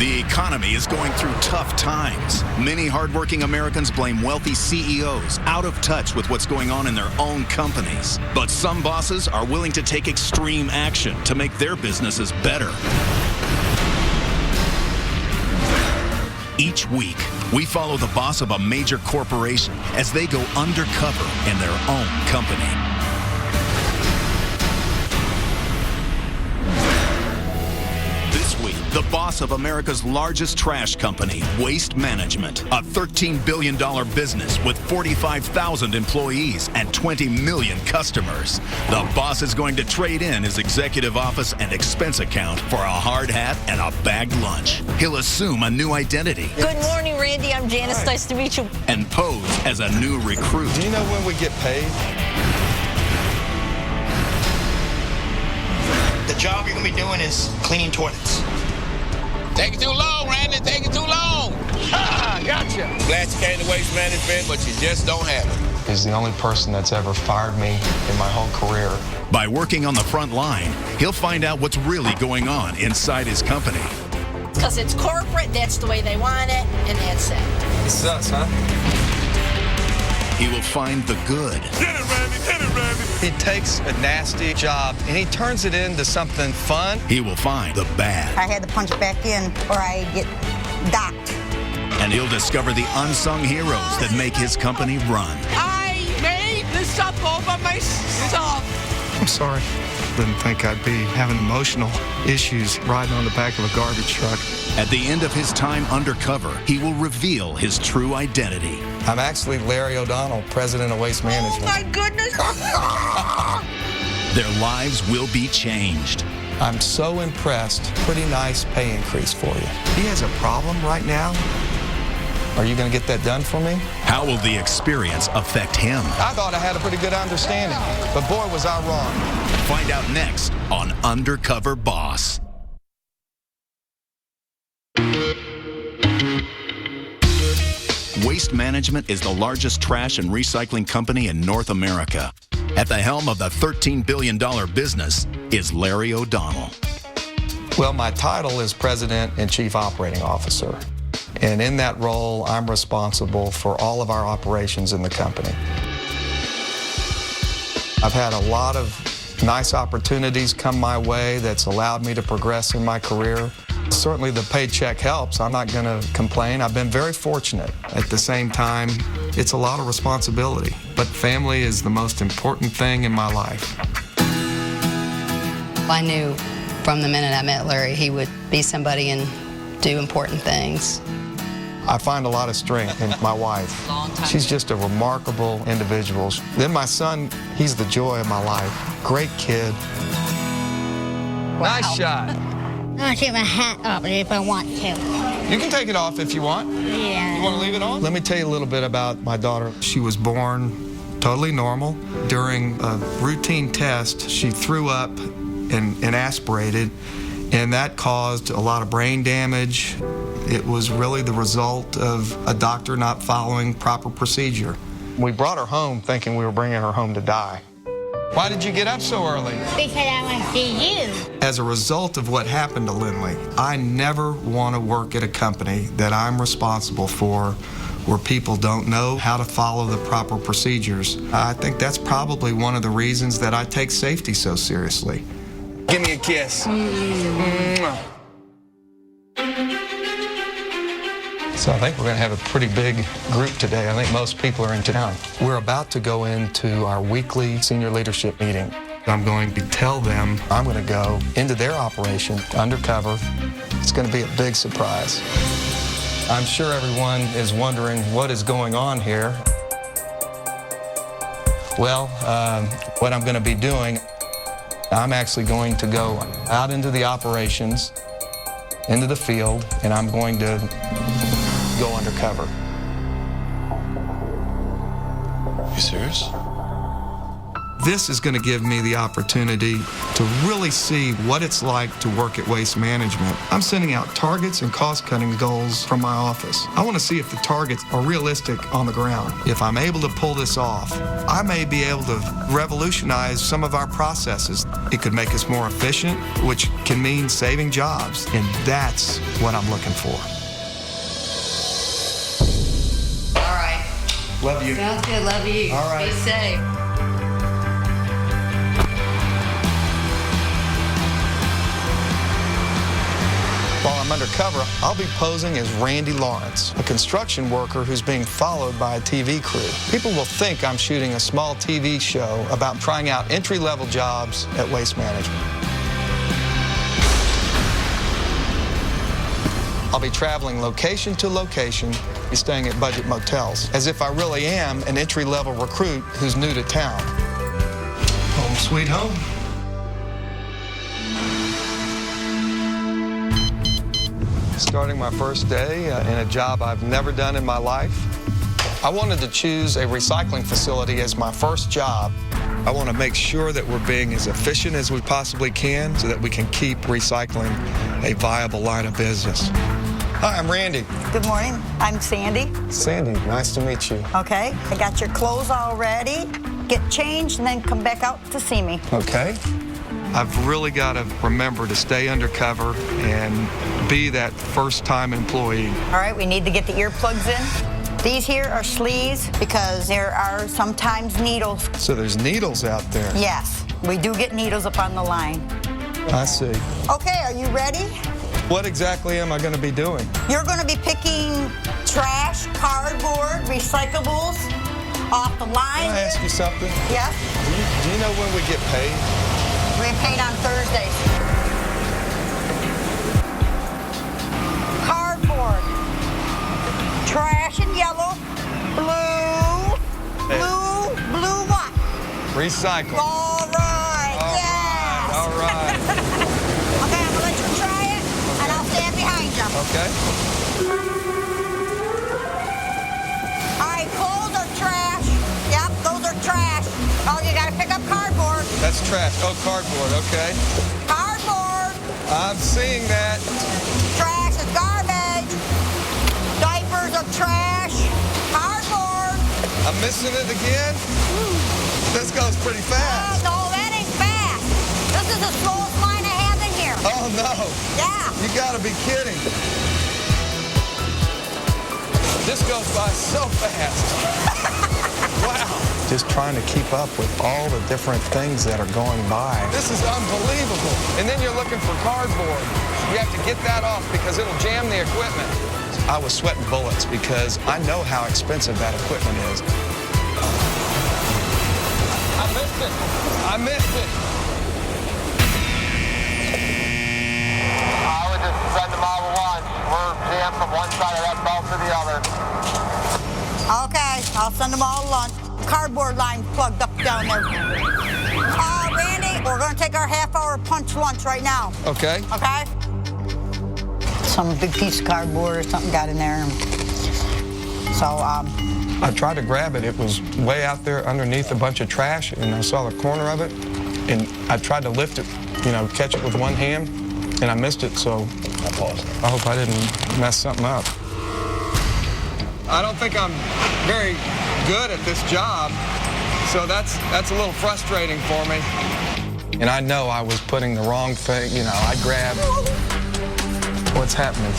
The economy is going through tough times. Many hardworking Americans blame wealthy CEOs out of touch with what's going on in their own companies. But some bosses are willing to take extreme action to make their businesses better. Each week, we follow the boss of a major corporation as they go undercover in their own company. The boss of America's largest trash company, Waste Management, a $13 billion business with 45,000 employees and 20 million customers. The boss is going to trade in his executive office and expense account for a hard hat and a bagged lunch. He'll assume a new identity. Good morning, Randy. I'm Janice. Nice to meet you. And pose as a new recruit. Do you know when we get paid? The job you're going to be doing is cleaning toilets. Taking too long, Randy. Taking too long. Gotcha. Glad you came to Waste Management, but you just don't have it. He's the only person that's ever fired me in my whole career. By working on the front line, he'll find out what's really going on inside his company. Because it's corporate, that's the way they want it, and that's it. This is us, huh? He will find the good. Get it, Randy. Get it, Randy. He takes a nasty job and he turns it into something fun. He will find the bad. I had to punch back in or I get docked. And he'll discover the unsung heroes that make his company run. I made this up all by myself. I'm sorry. Didn't think I'd be having emotional issues riding on the back of a garbage truck. At the end of his time undercover, he will reveal his true identity. I'm actually Larry O'Donnell, President of Waste Management. Oh, my goodness. Their lives will be changed. I'm so impressed. Pretty nice pay increase for you. He has a problem right now. Are you going to get that done for me? How will the experience affect him? I thought I had a pretty good understanding, but boy, was I wrong. Find out next on Undercover Boss. Waste Management is the largest trash and recycling company in North America. At the helm of the $13 billion business is Larry O'Donnell. Well, my title is President and Chief Operating Officer. And in that role, I'm responsible for all of our operations in the company. I've had a lot of nice opportunities come my way that's allowed me to progress in my career. Certainly the paycheck helps. I'm not going to complain. I've been very fortunate. At the same time, it's a lot of responsibility. But family is the most important thing in my life. I knew from the minute I met Larry he would be somebody and do important things. I find a lot of strength in my wife. She's just a remarkable individual. Then my son, he's the joy of my life. Great kid. Wow. Nice shot. I'll take my hat off if I want to. You can take it off if you want. Yeah. You want to leave it on? Let me tell you a little bit about my daughter. She was born totally normal. During a routine test, she threw up and aspirated, and that caused a lot of brain damage. It was really the result of a doctor not following proper procedure. We brought her home thinking we were bringing her home to die. Why did you get up so early? Because I want to see you. As a result of what happened to Lindley, I never want to work at a company that I'm responsible for where people don't know how to follow the proper procedures. I think that's probably one of the reasons that I take safety so seriously. Give me a kiss. So I think we're going to have a pretty big group today. I think most people are in town. We're about to go into our weekly senior leadership meeting. I'm going to tell them I'm going to go into their operation undercover. It's going to be a big surprise. I'm sure everyone is wondering what is going on here. Well, what I'm going to be doing, I'm actually going to go out into the operations, into the field, and I'm going to go undercover. You serious? This is going to give me the opportunity to really see what it's like to work at Waste Management. I'm sending out targets and cost-cutting goals from my office. I want to see if the targets are realistic on the ground. If I'm able to pull this off, I may be able to revolutionize some of our processes. It could make us more efficient, which can mean saving jobs, and that's what I'm looking for. All right. Love you. Sounds good. Love you. All right. Be safe. While I'm undercover, I'll be posing as Randy Lawrence, a construction worker who's being followed by a TV crew. People will think I'm shooting a small TV show about trying out entry-level jobs at Waste Management. I'll be traveling location to location, be staying at budget motels, as if I really am an entry-level recruit who's new to town. Home sweet home. Starting my first day in a job I've never done in my life. I wanted to choose a recycling facility as my first job. I want to make sure that we're being as efficient as we possibly can so that we can keep recycling a viable line of business. Hi, I'm Randy. Good morning. I'm Sandy. Sandy, nice to meet you. Okay, I got your clothes all ready. Get changed and then come back out to see me. Okay. I've really got to remember to stay undercover and be that first-time employee. All right, we need to get the earplugs in. These here are sleeves because there are sometimes needles. So there's needles out there. Yes, we do get needles up on the line. I see. Okay, are you ready? What exactly am I going to be doing? You're going to be picking trash, cardboard, recyclables off the line. Can I ask you something? Yes? Do you know when we get paid? We get paid on Thursdays. Cardboard, trash in yellow, blue what? Recycle. All right, yes. All right. Okay, I'm gonna let you try it, and I'll stand behind you. Okay. All right, clothes are trash. Yep, those are trash. Oh, you gotta pick up cardboard. That's trash. Oh, cardboard. Okay. Cardboard. I'm seeing that. Trash is garbage. Diapers are trash. Cardboard. I'm missing it again. This goes pretty Oh, fast. no, that ain't fast. This is the slowest line I have in here. Oh, no. Yeah. You gotta be kidding. This goes by so fast. Wow. Just trying to keep up with all the different things that are going by. This is unbelievable. And then you're looking for cardboard. You have to get that off because it'll jam the equipment. I was sweating bullets because I know how expensive that equipment is. I missed it. I missed it. I would just send them all to lunch. We're jammed from one side of that belt to the other. Okay, I'll send them all to lunch. Cardboard line plugged up down there. Randy, we're gonna take our half-hour punch lunch right now. Okay. Okay? Some big piece of cardboard or something got in there. So, I tried to grab it. It was way out there underneath a bunch of trash, and I saw the corner of it, and I tried to lift it, catch it with one hand, and I missed it, so I hope I didn't mess something up. I don't think I'm very good at this job, so that's a little frustrating for me. And I know I was putting the wrong thing, I grabbed. What's happening?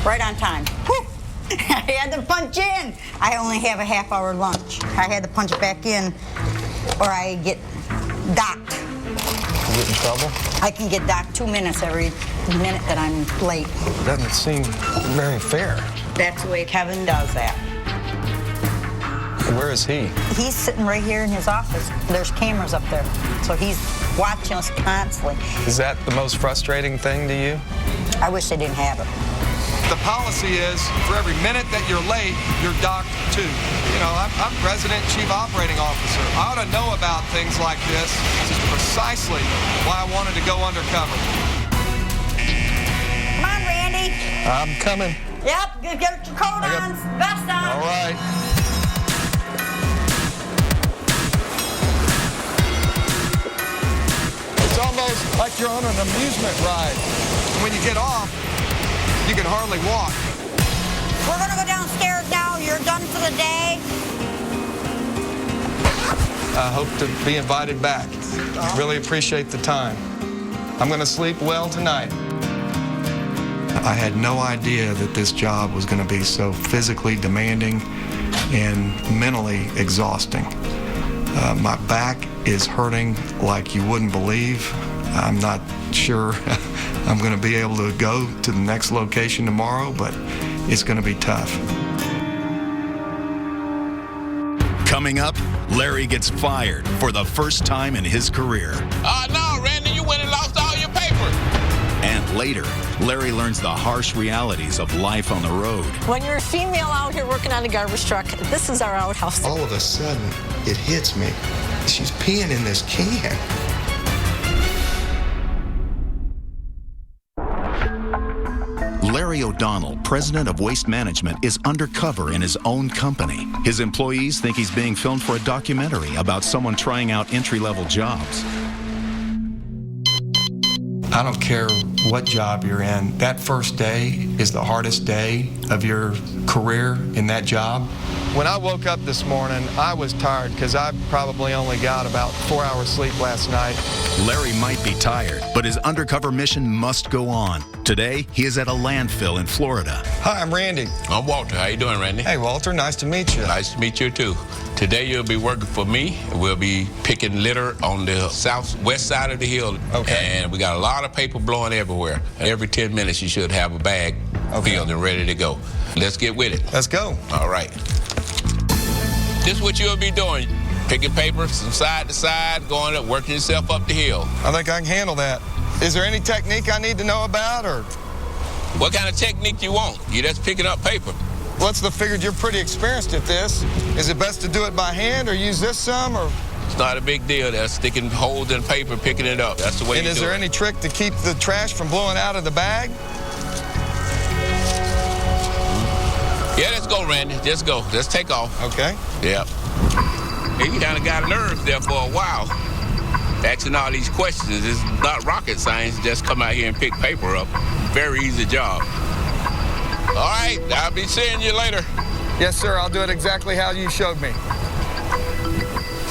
right on time. Whew. I had to punch in. I only have a half-hour lunch. I had to punch it back in, or I get docked. You get in trouble? I can get docked 2 minutes every minute that I'm late. It doesn't seem very fair. That's the way Kevin does that. Where is he? He's sitting right here in his office. There's cameras up there, so he's watching us constantly. Is that the most frustrating thing to you? I wish they didn't have it. The policy is for every minute that you're late, you're docked 2. You know, I'm President and Chief Operating Officer. I ought to know about things like this. This is precisely why I wanted to go undercover. Come on, Randy. I'm coming. Yep, get your coat on, vest on. All right. It's almost like you're on an amusement ride. When you get off, you can hardly walk. We're gonna go downstairs now. You're done for the day. I hope to be invited back. Really appreciate the time. I'm gonna sleep well tonight. I had no idea that this job was gonna be so physically demanding and mentally exhausting. My back is hurting like you wouldn't believe. I'm not sure I'm going to be able to go to the next location tomorrow, but it's going to be tough. Coming up, Larry gets fired for the first time in his career. No, Randy, you went and lost all your paper. And later, Larry learns the harsh realities of life on the road. When you're a female out here working on a garbage truck, this is our outhouse. All of a sudden, it hits me. She's peeing in this can. Larry O'Donnell, president of Waste Management, is undercover in his own company. His employees think he's being filmed for a documentary about someone trying out entry-level jobs. I don't care what job you're in. That first day is the hardest day of your career in that job. When I woke up this morning, I was tired because I probably only got about 4 hours sleep last night. Larry might be tired, but his undercover mission must go on. Today, he is at a landfill in Florida. Hi, I'm Randy. I'm Walter. How you doing, Randy? Hey, Walter, nice to meet you. Nice to meet you, too. Today, you'll be working for me. We'll be picking litter on the southwest side of the hill. Okay. And we got a lot of paper blowing everywhere. Every 10 minutes, you should have a bag filled and ready to go. Let's get with it. Let's go. All right. This is what you'll be doing. Picking paper from side to side, going up, working yourself up the hill. I think I can handle that. Is there any technique I need to know about, or? What kind of technique you want? You're just picking up paper. What's the figure? You're pretty experienced at this. Is it best to do it by hand or use this some, or? It's not a big deal. That's sticking holes in paper, picking it up. That's the way you do it. And is there any trick to keep the trash from blowing out of the bag? Yeah, let's go, Randy. Just go. Let's take off. Okay. Yep. He kind of got nerves there for a while, asking all these questions. It's not rocket science. Just come out here and pick paper up. Very easy job. All right, I'll be seeing you later. Yes, sir. I'll do it exactly how you showed me.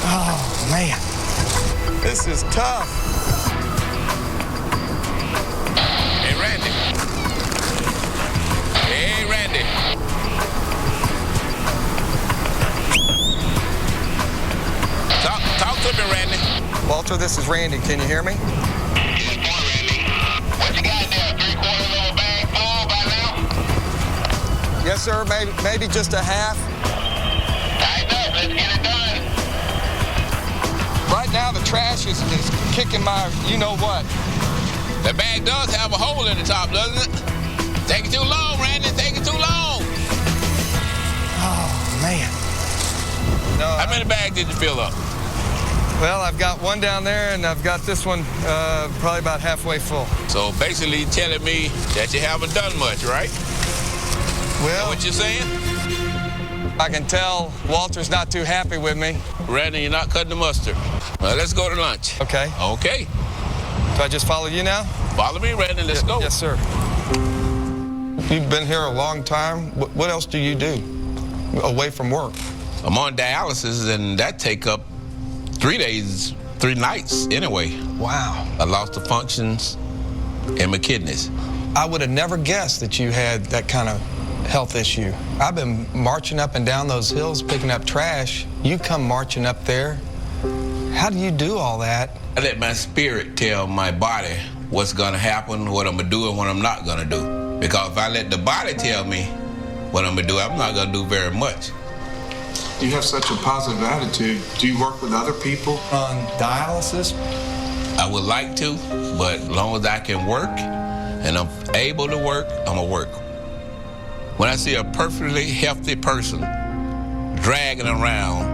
Oh, man. This is tough. Hey, Randy. Hey, Randy. Talk to me, Randy. Walter, this is Randy. Can you hear me? Good boy, Randy. What you got there? 3/4 of a bag full by now? Yes, sir. Maybe just a half. Tighten up. Let's get it done. Right now, the trash is kicking my you-know-what. The bag does have a hole in the top, doesn't it? Take it too long, Randy. Take it too long. Oh, man. No, How many bags did you fill up? Well, I've got one down there, and I've got this one probably about halfway full. So basically you're telling me that you haven't done much, right? Well, What you saying? I can tell Walter's not too happy with me. Randy, you're not cutting the mustard. Well, let's go to lunch. Okay. Okay. Do I just follow you now? Follow me, Randy. Let's go. Yes, sir. You've been here a long time. What else do you do away from work? I'm on dialysis, and that take up 3 days, 3 nights anyway. Wow. I lost the functions in my kidneys. I would have never guessed that you had that kind of health issue. I've been marching up and down those hills picking up trash. You come marching up there. How do you do all that? I let my spirit tell my body what's gonna happen, what I'm gonna do, and what I'm not gonna do. Because if I let the body tell me what I'm gonna do, I'm not gonna do very much. You have such a positive attitude. Do you work with other people on dialysis? I would like to, but as long as I can work and I'm able to work, I'm gonna work. When I see a perfectly healthy person dragging around,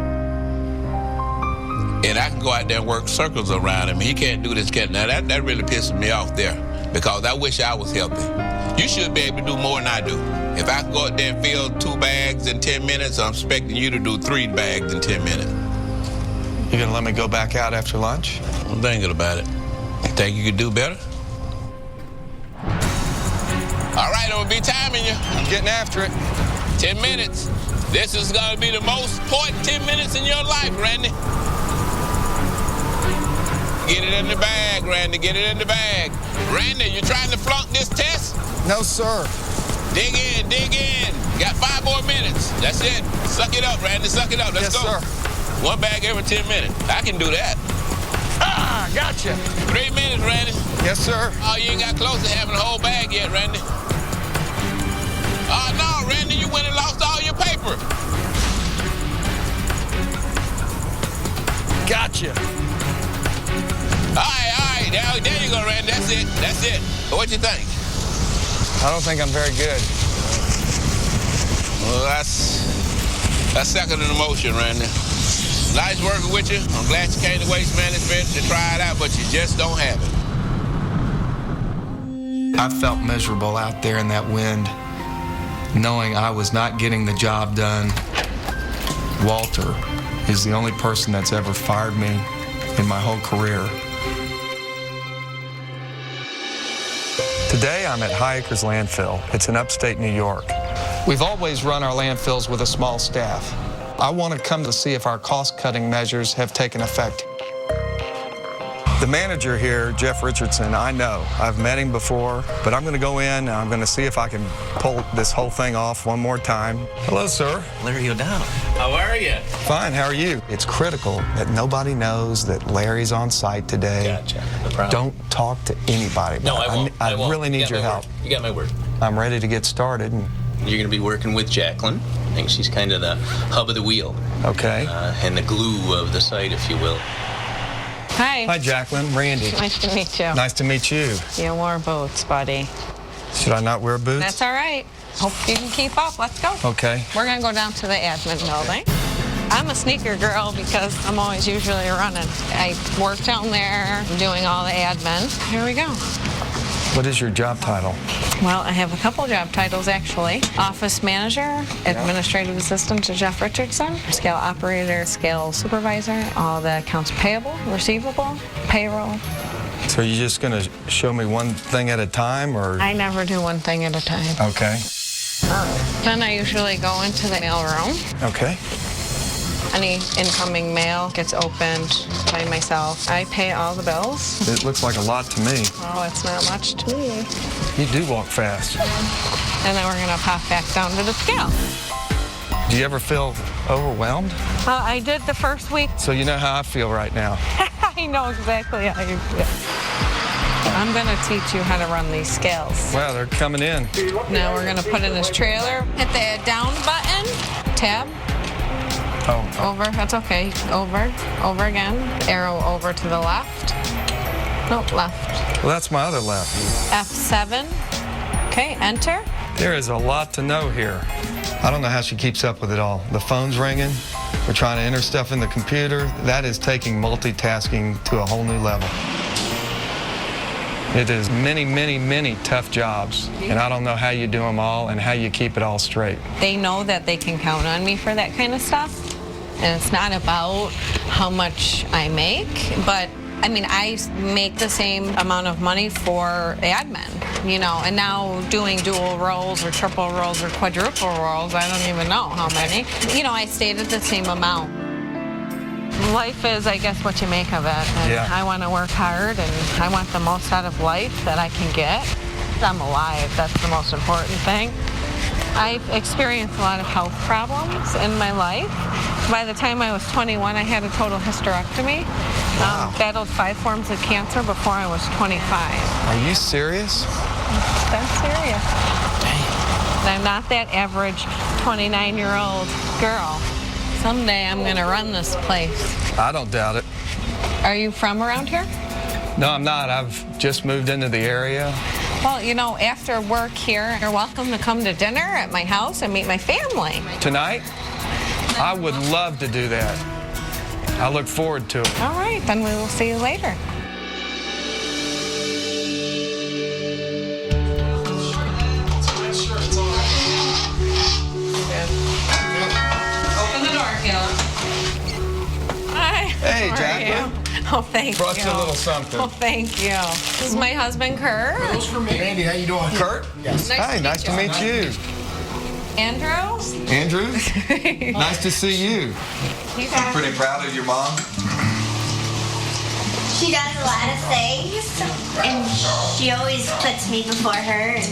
and I can go out there and work circles around him, he can't do this, now that really pisses me off there, because I wish I was healthy. You should be able to do more than I do. If I can go out there and fill 2 bags in 10 minutes, I'm expecting you to do 3 bags in 10 minutes. You gonna let me go back out after lunch? I'm thinking about it. You think you could do better? All right, I'm gonna be timing you. I'm getting after it. 10 minutes. This is gonna be the most important 10 minutes in your life, Randy. Get it in the bag, Randy, get it in the bag. Randy, you trying to flunk this test? No, sir. Dig in, dig in. Got 5 more minutes. That's it. Suck it up, Randy, suck it up. Let's go. Yes, sir. 1 bag every 10 minutes. I can do that. Ah, gotcha. 3 minutes, Randy. Yes, sir. Oh, you ain't got close to having a whole bag yet, Randy. Oh, no, Randy, you went and lost all your paper. Gotcha. All right. There you go, Randy. That's it. What you think? I don't think I'm very good. Well, that's second in the motion, Randy. Nice working with you. I'm glad you came to Waste Management to try it out, but you just don't have it. I felt miserable out there in that wind, knowing I was not getting the job done. Walter is the only person that's ever fired me in my whole career. Today I'm at High Acres Landfill. It's in upstate New York. We've always run our landfills with a small staff. I want to come to see if our cost-cutting measures have taken effect. The manager here, Jeff Richardson, I know. I've met him before, but I'm going to go in and I'm going to see if I can pull this whole thing off one more time. Hello, sir. Larry O'Donnell. How are you? Fine, how are you? It's critical that nobody knows that Larry's on site today. Gotcha. No problem. Don't talk to anybody. No, I won't. I really need your help. You got my word. I'm ready to get started. You're going to be working with Jacqueline. I think she's kind of the hub of the wheel. Okay. And the glue of the site, if you will. Hi. Hi, Jacqueline. Randy. Nice to meet you. Nice to meet you. You wore boots, buddy. Should I not wear boots? That's all right. Hope you can keep up. Let's go. Okay. We're going to go down to the admin building. I'm a sneaker girl because I'm always usually running. I work down there, doing all the admin. Here we go. What is your job title? Well, I have a couple job titles, actually. Office manager, administrative assistant to Jeff Richardson, scale operator, scale supervisor, all the accounts payable, receivable, payroll. So you're just going to show me one thing at a time, or? I never do one thing at a time. Okay. Then I usually go into the mail room. Okay. Any incoming mail gets opened by myself. I pay all the bills. It looks like a lot to me. Oh, it's not much to me. You do walk fast. And then we're going to pop back down to the scale. Do you ever feel overwhelmed? I did the first week. So you know how I feel right now. I know exactly how you feel. I'm going to teach you how to run these scales. Wow, they're coming in. Now we're going to put in this trailer. Hit the down button, tab. Oh. Over, that's okay. Over again. Arrow over to the left. Nope, left. Well, that's my other left. F7. Okay, enter. There is a lot to know here. I don't know how she keeps up with it all. The phone's ringing. We're trying to enter stuff in the computer. That is taking multitasking to a whole new level. It is many, many, many tough jobs, and I don't know how you do them all and how you keep it all straight. They know that they can count on me for that kind of stuff, and it's not about how much I make, but I mean, I make the same amount of money for admin, you know, and now doing dual roles or triple roles or quadruple roles, I don't even know how many. You know, I stayed at the same amount. Life is, I guess, what you make of it. And yeah. I want to work hard, and I want the most out of life that I can get. I'm alive. That's the most important thing. I've experienced a lot of health problems in my life. By the time I was 21, I had a total hysterectomy. Wow. Battled 5 forms of cancer before I was 25. Are you serious? That's serious. And I'm not that average 29-year-old girl. Someday I'm going to run this place. I don't doubt it. Are you from around here? No, I'm not. I've just moved into the area. Well, you know, after work here, you're welcome to come to dinner at my house and meet my family. Tonight? I would love to do that. I look forward to it. All right, then we will see you later. Open the door, Caleb. Hi. Hey, How are Jacqueline. you? Oh, thank Brought you. you a little something. Oh, thank you. This is my husband, Kurt. Those for me. Randy, how you doing? Kurt? Yes. Hi, nice to meet you. Andrew? Andrew? Nice to see you. I'm pretty proud of your mom. She does a lot of things, and she always puts me before her, and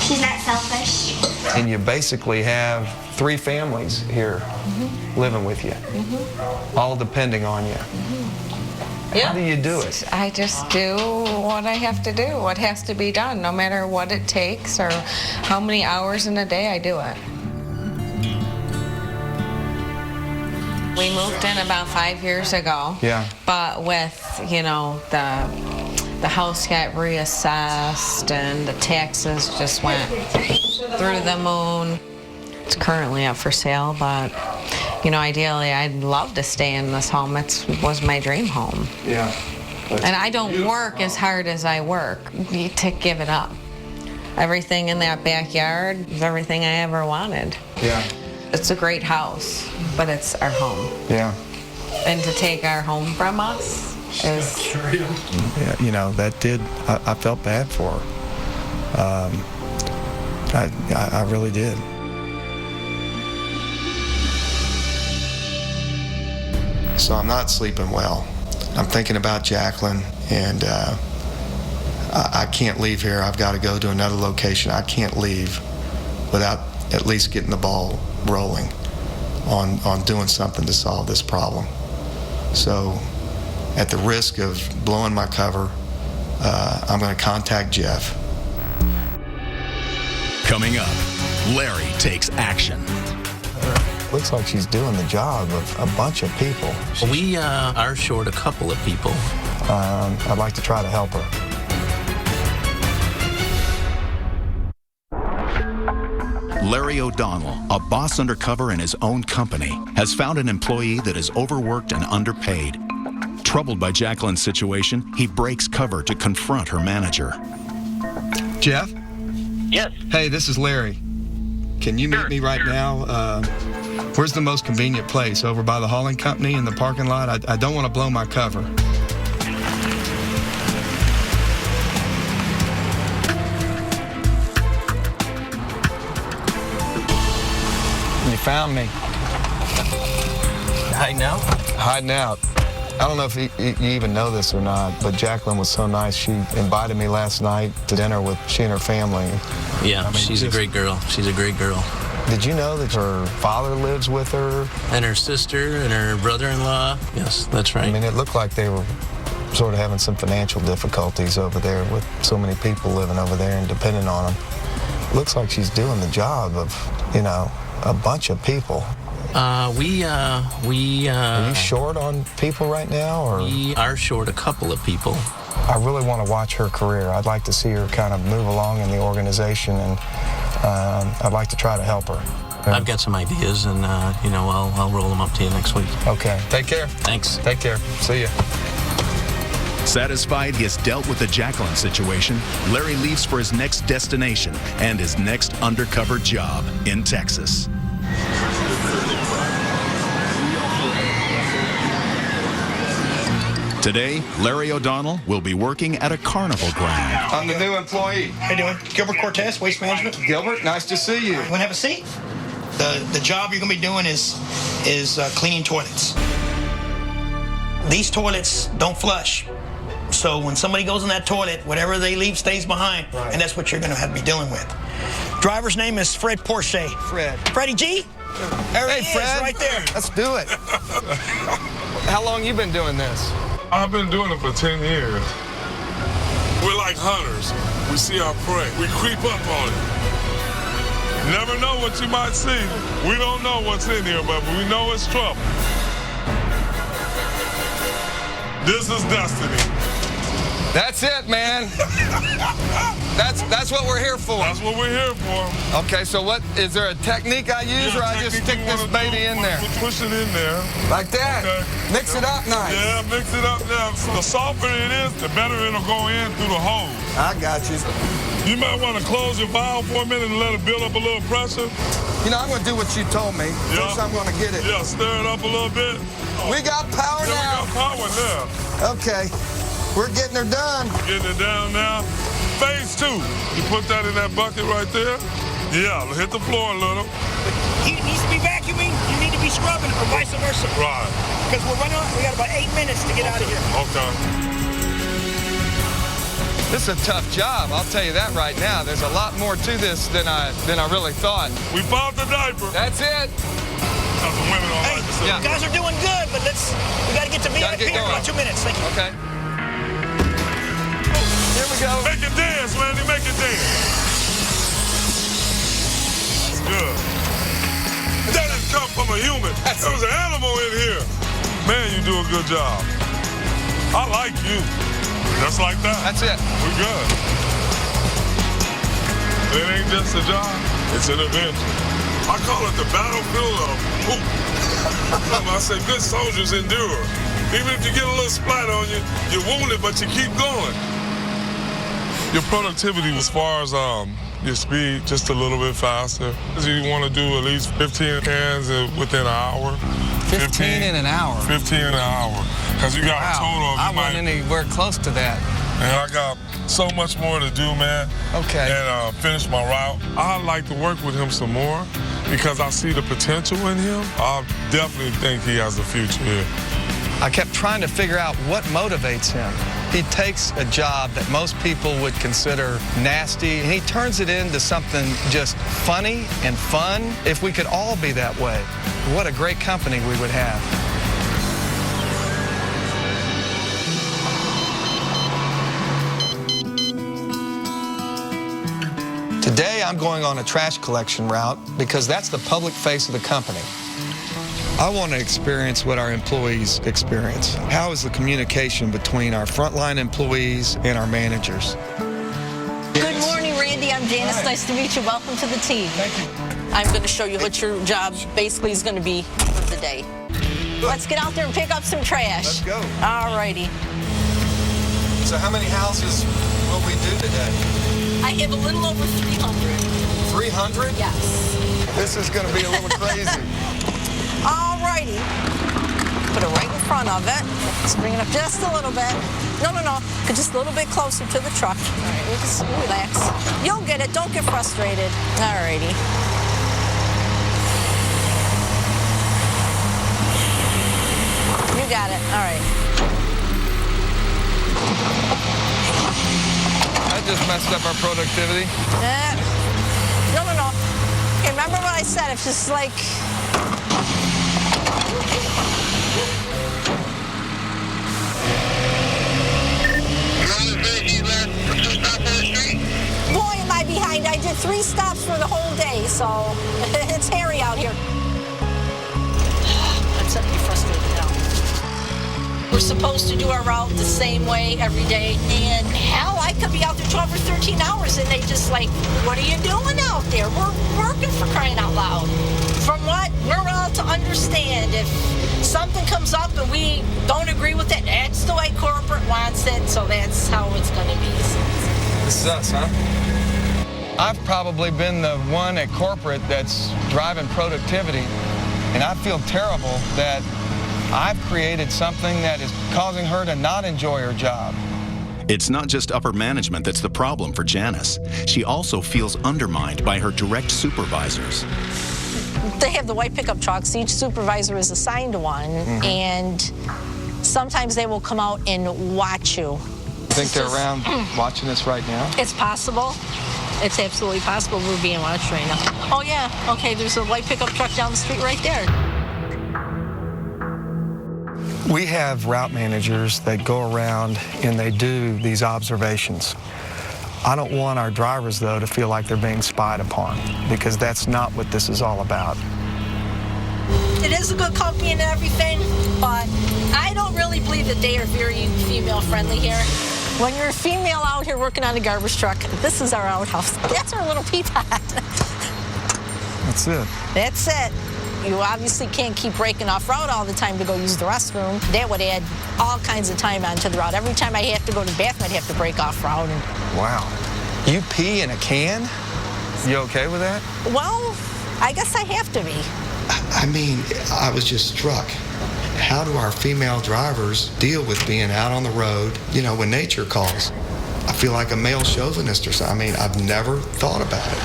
she's not selfish. And you basically have 3 families here living with you, all depending on you. How do you do it? I just do what I have to do, what has to be done, no matter what it takes or how many hours in a day I do it. We moved in about 5 years ago. Yeah. But with, you know, the house got reassessed and the taxes just went through the moon. It's currently up for sale, but, you know, ideally I'd love to stay in this home. It was my dream home. Yeah. And I don't work as hard as I work to give it up. Everything in that backyard is everything I ever wanted. Yeah. It's a great house, but it's our home. Yeah. And to take our home from us is... Yeah, you know, that did, I felt bad for her. I really did. So I'm not sleeping well. I'm thinking about Jacqueline, and I can't leave here. I've got to go to another location. I can't leave without at least getting the ball rolling on doing something to solve this problem. So at the risk of blowing my cover, I'm going to contact Jeff. Coming up, Larry takes action. Looks like she's doing the job of a bunch of people. We are short a couple of people. I'd like to try to help her. Larry O'Donnell, a boss undercover in his own company, has found an employee that is overworked and underpaid. Troubled by Jacqueline's situation, he breaks cover to confront her manager. Jeff? Yes. Hey, this is Larry. Can you meet me right now? Where's the most convenient place? Over by the hauling company in the parking lot? I don't want to blow my cover. You found me. Hiding out? Hiding out. I don't know if you even know this or not, but Jacqueline was so nice. She invited me last night to dinner with she and her family. Yeah, she's a great girl. She's a great girl. Did you know that her father lives with her? And her sister and her brother-in-law. Yes, that's right. I mean, it looked like they were sort of having some financial difficulties over there with so many people living over there and depending on them. Looks like she's doing the job of, you know, a bunch of people. Are you short on people right now, or? We are short a couple of people. I really want to watch her career. I'd like to see her kind of move along in the organization, and I'd like to try to help her. I've got some ideas, and you know, I'll roll them up to you next week. Okay. Take care. Thanks. Take care. See ya. Satisfied he has dealt with the Jacqueline situation, Larry leaves for his next destination and his next undercover job in Texas. Today, Larry O'Donnell will be working at a carnival ground. I'm the new employee. How you doing? Gilbert Cortez, Waste Management. Gilbert, nice to see you. You want to have a seat? The job you're going to be doing is cleaning toilets. These toilets don't flush. So when somebody goes in that toilet, whatever they leave stays behind, and that's what you're going to have to be dealing with. Driver's name is Fred Porsche. Fred. Freddie G? There Hey, he Fred. is, right there. Let's do it. How long you been doing this? I've been doing it for 10 years. We're like hunters. We see our prey. We creep up on it. Never know what you might see. We don't know what's in here, but we know it's trouble. This is destiny. That's it, man. That's what we're here for. That's what we're here for. Okay, so what, is there a technique I use, or I just stick this baby in there? Push it in there. Like that? Okay. Mix it up nice. Yeah, mix it up now. The softer it is, the better it'll go in through the hose. I got you. You might want to close your valve for a minute and let it build up a little pressure. You know, I'm going to do what you told me. Yeah. First, I'm going to get it. Yeah, stir it up a little bit. We got power now. We got power now. Okay. We're getting her done. Getting it down now. Phase 2. You put that in that bucket right there. Yeah, hit the floor a little. He needs to be vacuuming. You need to be scrubbing, or vice versa. Right. Because we're running on. We got about 8 minutes to get out of here. Okay. This is a tough job, I'll tell you that right now. There's a lot more to this than I really thought. We found the diaper. That's it. That's the women all Hey, like to say. you guys are doing good, but we got to get to VIP in about 2 minutes. Thank you. Okay. Here we go. Make it dance, Randy. Make it dance. That's good. That didn't come from a human. There was an animal in here. Man, you do a good job. I like you. Just like that. That's it. We're good. It ain't just a job. It's an adventure. I call it the battlefield of poop. I say good soldiers endure. Even if you get a little splat on you, you're wounded, but you keep going. Your productivity as far as your speed, just a little bit faster. You want to do at least 15 cans within an hour. 15 in an hour? 15 in an hour. Because you got a total of... I wasn't anywhere close to that. And I got so much more to do, man. Okay. And finish my route. I'd like to work with him some more because I see the potential in him. I definitely think he has a future here. I kept trying to figure out what motivates him. He takes a job that most people would consider nasty, and he turns it into something just funny and fun. If we could all be that way, what a great company we would have. Today, I'm going on a trash collection route because that's the public face of the company. I want to experience what our employees experience. How is the communication between our frontline employees and our managers? Good morning, Randy. I'm Janice. Nice to meet you. Welcome to the team. Thank you. I'm going to show you what your job basically is going to be for the day. Let's get out there and pick up some trash. Let's go. All righty. So how many houses will we do today? I have a little over 300. 300? Yes. This is going to be a little crazy. All righty. Put it right in front of it. Let's bring it up just a little bit. No. Just a little bit closer to the truck. All right, just relax. You'll get it. Don't get frustrated. All righty. You got it. All right. That just messed up our productivity. No. Okay, remember what I said. It's just like... Boy, am I behind. I did 3 stops for the whole day, so it's hairy out here. I'm starting to get frustrated now. We're supposed to do our route the same way every day, and hell, I could be out there 12 or 13 hours, and they just like, what are you doing out there? We're working, for crying out loud. From what we're all to understand, if something comes up and we don't agree with it, that's the way corporate wants it, so that's how it's going to be. This is us, huh? I've probably been the one at corporate that's driving productivity, and I feel terrible that I've created something that is causing her to not enjoy her job. It's not just upper management that's the problem for Janice. She also feels undermined by her direct supervisors. They have the white pickup trucks. Each supervisor is assigned one, and sometimes they will come out and watch you. Think they're around watching us right now? It's possible. It's absolutely possible we're being watched right now. Oh, yeah. Okay, there's a white pickup truck down the street right there. We have route managers that go around and they do these observations. I don't want our drivers, though, to feel like they're being spied upon, because that's not what this is all about. It is a good company and everything, but I don't really believe that they are very female-friendly here. When you're a female out here working on a garbage truck, this is our outhouse. That's our little pea pot. That's it. That's it. You obviously can't keep breaking off route all the time to go use the restroom. That would add all kinds of time onto the route. Every time I have to go to the bathroom, I'd have to break off route. Wow. You pee in a can? You okay with that? Well, I guess I have to be. I mean, I was just struck. How do our female drivers deal with being out on the road, you know, when nature calls? I feel like a male chauvinist or something. I mean, I've never thought about it.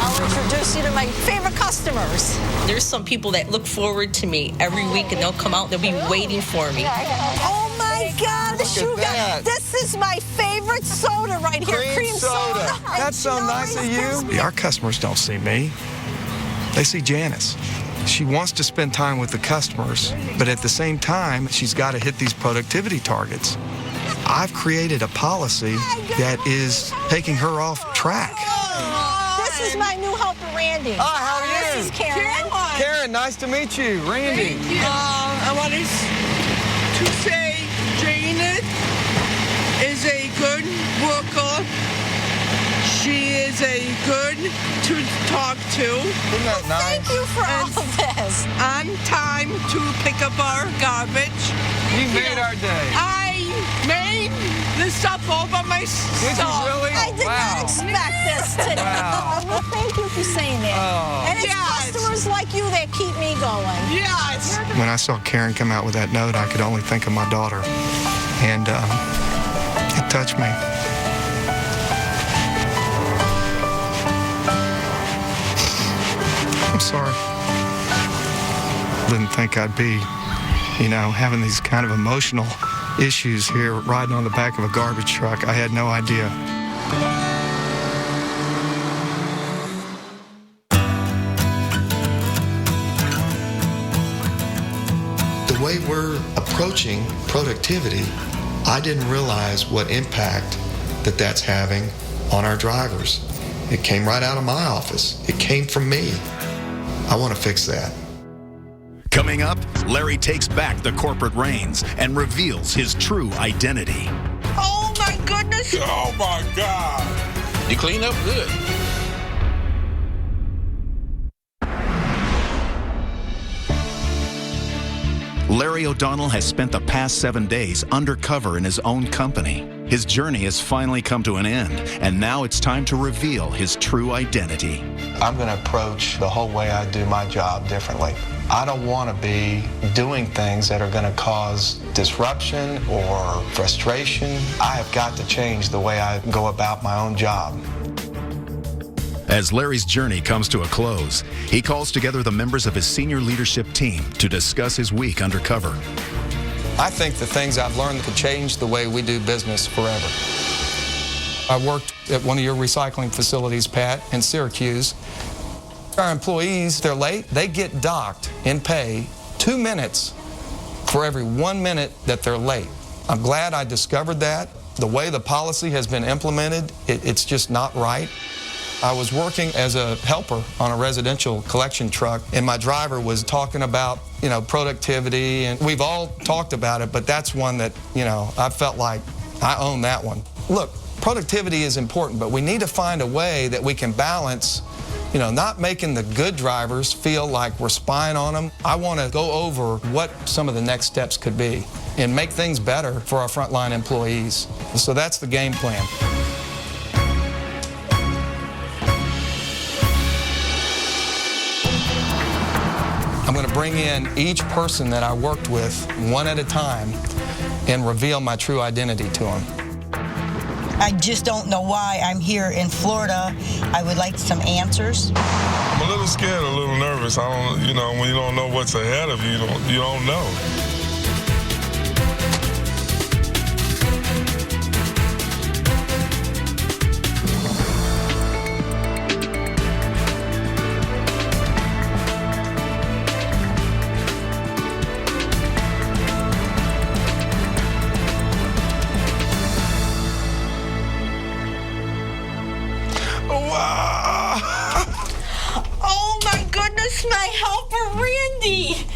I'll introduce you to my favorite customers. There's some people that look forward to me every week, and they'll come out, they'll be waiting for me. Oh my God, the shoe guy. This is my favorite soda right here, cream soda. That's so nice of you. Our customers don't see me. They see Janice. She wants to spend time with the customers, but at the same time, she's got to hit these productivity targets. I've created a policy that is taking her off track. This is my new helper, Randy. Hi, how are you? This is Karen. Karen, nice to meet you. Randy. Thank you. I wanted to say Janet is a good worker. She is a good to talk to. Isn't that nice? Thank you for all of this. On time to pick up our garbage. You made our day. I made this stuff all by myself. Did you really? I did not expect this today. Wow. Well, thank you for saying that. Oh. And it's customers like you that keep me going. Yes. When I saw Karen come out with that note, I could only think of my daughter. And it touched me. I'm sorry. Didn't think I'd be, you know, having these kind of emotional issues here riding on the back of a garbage truck. I had no idea. The way we're approaching productivity, I didn't realize what impact that's having on our drivers. It came right out of my office. It came from me. I want to fix that. Coming up, Larry takes back the corporate reins and reveals his true identity. Oh my goodness. Oh my God. You clean up good. Larry O'Donnell has spent the past 7 days undercover in his own company. His journey has finally come to an end, and now it's time to reveal his true identity. I'm going to approach the whole way I do my job differently. I don't want to be doing things that are going to cause disruption or frustration. I have got to change the way I go about my own job. As Larry's journey comes to a close, he calls together the members of his senior leadership team to discuss his week undercover. I think the things I've learned could change the way we do business forever. I worked at one of your recycling facilities, Pat, in Syracuse. Our employees, they're late, they get docked in pay 2 minutes for every 1 minute that they're late. I'm glad I discovered that. The way the policy has been implemented, it's just not right. I was working as a helper on a residential collection truck, and my driver was talking about, you know, productivity, and we've all talked about it, but that's one that, you know, I felt like I own that one. Look, productivity is important, but we need to find a way that we can balance, you know, not making the good drivers feel like we're spying on them. I want to go over what some of the next steps could be and make things better for our frontline employees. So that's the game plan. I'm going to bring in each person that I worked with one at a time and reveal my true identity to them. I just don't know why I'm here in Florida. I would like some answers. I'm a little scared, a little nervous. I don't, you know, when you don't know what's ahead of you, you don't know. Oh my goodness. It's my helper, Randy.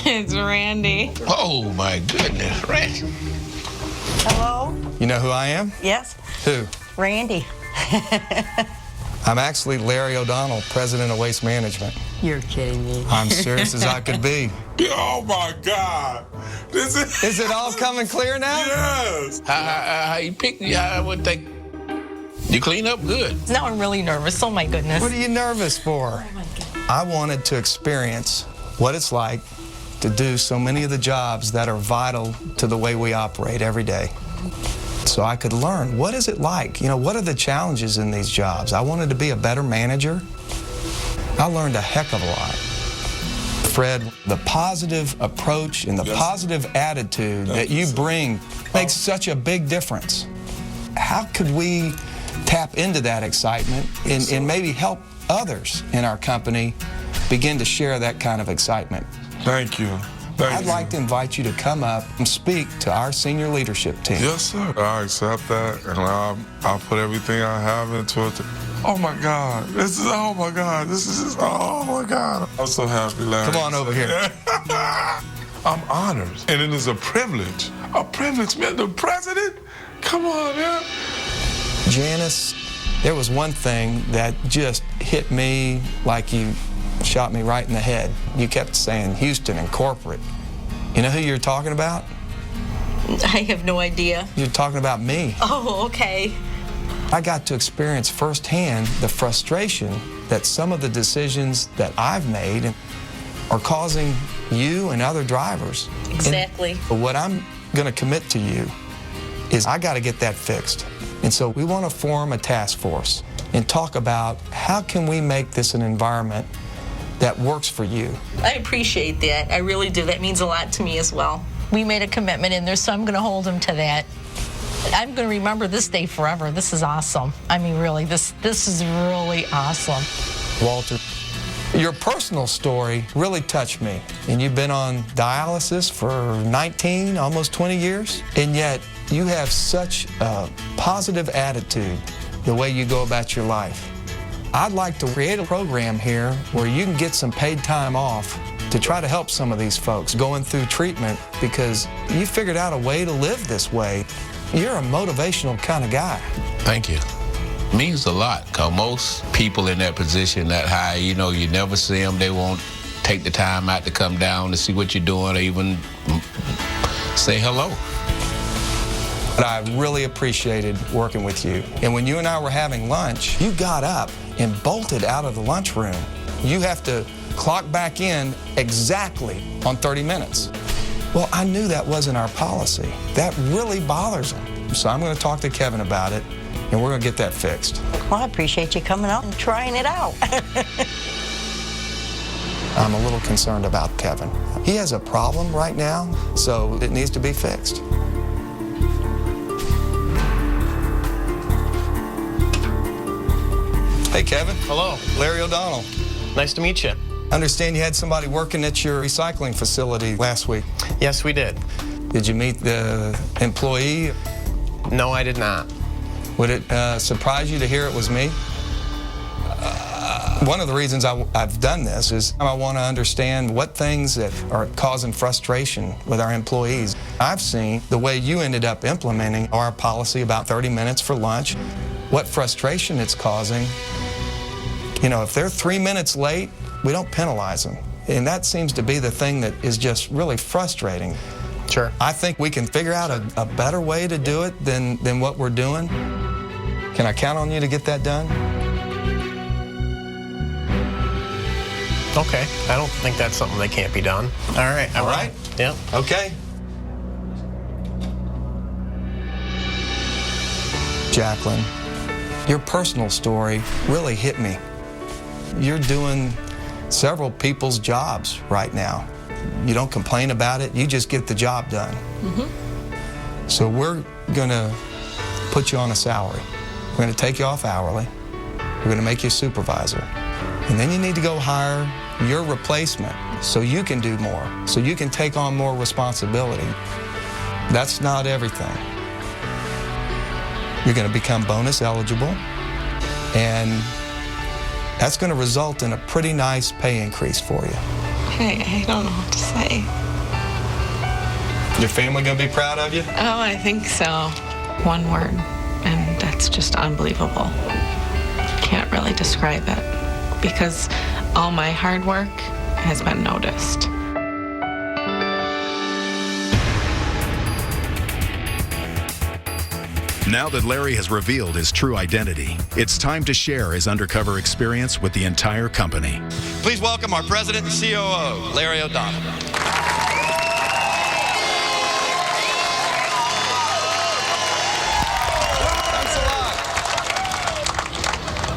It's Randy. Oh, my goodness, Randy. Hello? You know who I am? Yes, Who? Randy. I'm actually Larry O'Donnell, President of Waste Management. You're kidding me. I'm serious as I could be. Oh my God. Is it all coming clear now? Yes. How you pick? I would think you clean up good. Now I'm really nervous. Oh my goodness. What are you nervous for? Oh my God. I wanted to experience what it's like to do so many of the jobs that are vital to the way we operate every day. So I could learn, what is it like? You know, what are the challenges in these jobs? I wanted to be a better manager. I learned a heck of a lot. Fred, the positive approach and the positive attitude that you bring makes such a big difference. How could we tap into that excitement and maybe help others in our company begin to share that kind of excitement? Thank you. I'd like to invite you to come up and speak to our senior leadership team. Yes, sir. I accept that, and I'll put everything I have into it. Oh my God, this is oh my God. I'm so happy, Larry. Come on over here. I'm honored, and it is a privilege. A privilege, man. The president? Come on, man. Janice, there was one thing that just hit me like you shot me right in the head. You kept saying Houston and corporate. You know who you're talking about? I have no idea. You're talking about me. Oh, okay. I got to experience firsthand the frustration that some of the decisions that I've made are causing you and other drivers. Exactly. And what I'm going to commit to you is I got to get that fixed. And so we want to form a task force and talk about how can we make this an environment that works for you. I appreciate that. I really do. That means a lot to me as well. We made a commitment in there, so I'm going to hold him to that. I'm going to remember this day forever. This is awesome. I mean, really, this is really awesome. Walter, your personal story really touched me. And you've been on dialysis for 19, almost 20 years, and yet you have such a positive attitude the way you go about your life. I'd like to create a program here where you can get some paid time off to try to help some of these folks going through treatment because you figured out a way to live this way. You're a motivational kind of guy. Thank you. It means a lot, because most people in that position that high, you know, you never see them. They won't take the time out to come down to see what you're doing or even say hello. But I really appreciated working with you. And when you and I were having lunch, you got up and bolted out of the lunchroom. You have to clock back in exactly on 30 minutes. Well, I knew that wasn't our policy. That really bothers them. So I'm going to talk to Kevin about it, and we're going to get that fixed. Well, I appreciate you coming out and trying it out. I'm a little concerned about Kevin. He has a problem right now, so it needs to be fixed. Hey, Kevin. Hello. Larry O'Donnell. Nice to meet you. Understand you had somebody working at your recycling facility last week. Yes, we did. Did you meet the employee? No, I did not. Would it surprise you to hear it was me? One of the reasons I've done this is I want to understand what things that are causing frustration with our employees. I've seen the way you ended up implementing our policy about 30 minutes for lunch, what frustration it's causing. You know, if they're 3 minutes late, we don't penalize them. And that seems to be the thing that is just really frustrating. Sure. I think we can figure out a better way to do it than what we're doing. Can I count on you to get that done? Okay. I don't think that's something that can't be done. All right. All right? Yeah. Okay. Jacqueline, your personal story really hit me. You're doing several people's jobs right now. You don't complain about it, you just get the job done. Mm-hmm. So we're gonna put you on a salary. We're gonna take you off hourly. We're gonna make you a supervisor. And then you need to go hire your replacement so you can do more, so you can take on more responsibility. That's not everything. You're gonna become bonus eligible, and that's going to result in a pretty nice pay increase for you. I don't know what to say. Your family going to be proud of you? Oh, I think so. One word, and that's just unbelievable. Can't really describe it because all my hard work has been noticed. Now that Larry has revealed his true identity, it's time to share his undercover experience with the entire company. Please welcome our President and C.O.O, Larry O'Donnell. Thanks a lot.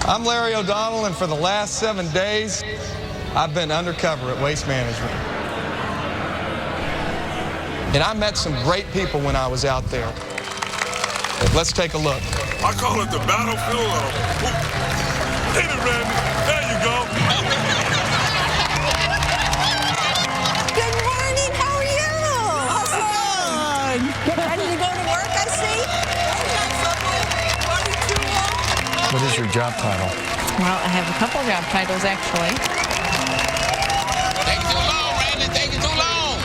I'm Larry O'Donnell, and for the last 7 days, I've been undercover at Waste Management. And I met some great people when I was out there. Let's take a look. I call it the battlefield of... Hit it, Randy. There you go. Good morning. How are you? How's it going? Getting ready to go to work, I see. What is your job title? Well, I have a couple job titles, actually. Taking too long, Randy. Taking too long.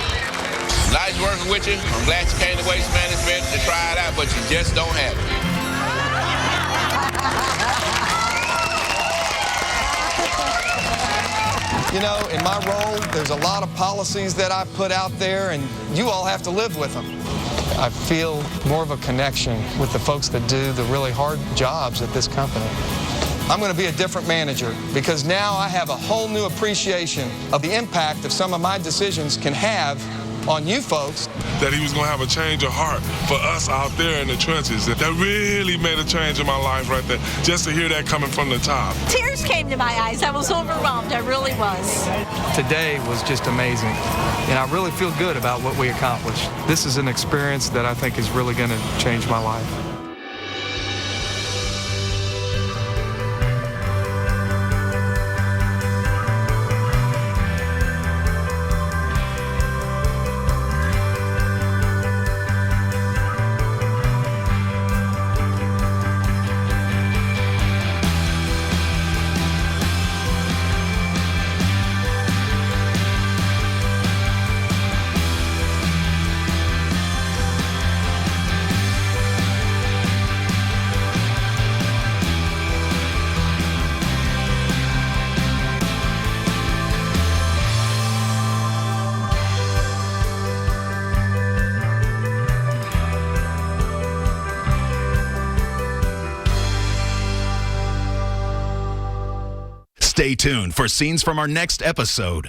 Nice working with you. I'm glad you came to Waste Management to try it out, but you just don't have it. You know, in my role, there's a lot of policies that I put out there, and you all have to live with them. I feel more of a connection with the folks that do the really hard jobs at this company. I'm going to be a different manager because now I have a whole new appreciation of the impact that some of my decisions can have on you folks. That he was going to have a change of heart for us out there in the trenches. That really made a change in my life right there, just to hear that coming from the top. Tears came to my eyes. I was overwhelmed. I really was. Today was just amazing, and I really feel good about what we accomplished. This is an experience that I think is really going to change my life. Stay tuned for scenes from our next episode.